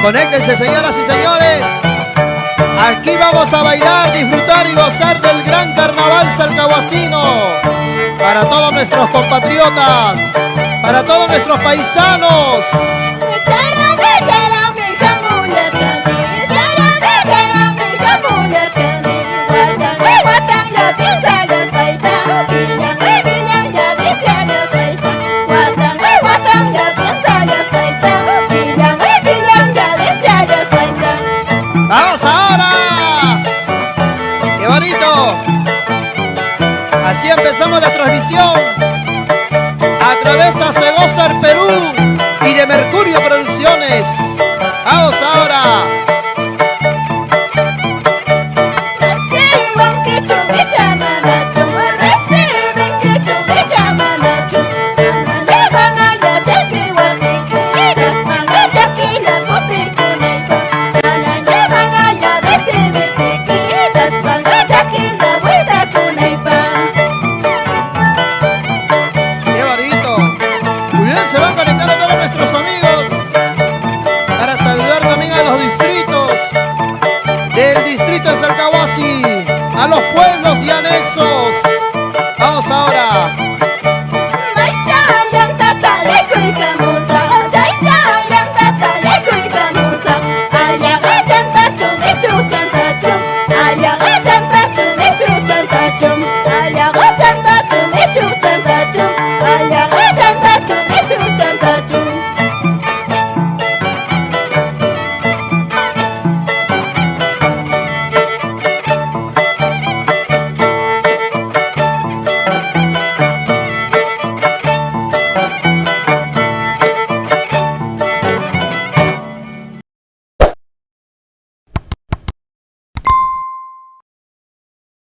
Conéctense, señoras y señores. Aquí vamos a bailar, disfrutar y gozar del gran carnaval salcahuacino. Para todos nuestros compatriotas, para todos nuestros paisanos. ¡Vamos ahora! ¡Qué bonito! Así empezamos la transmisión a través de Cegosar Perú y de Mercurio Producciones. ¡Vamos ahora!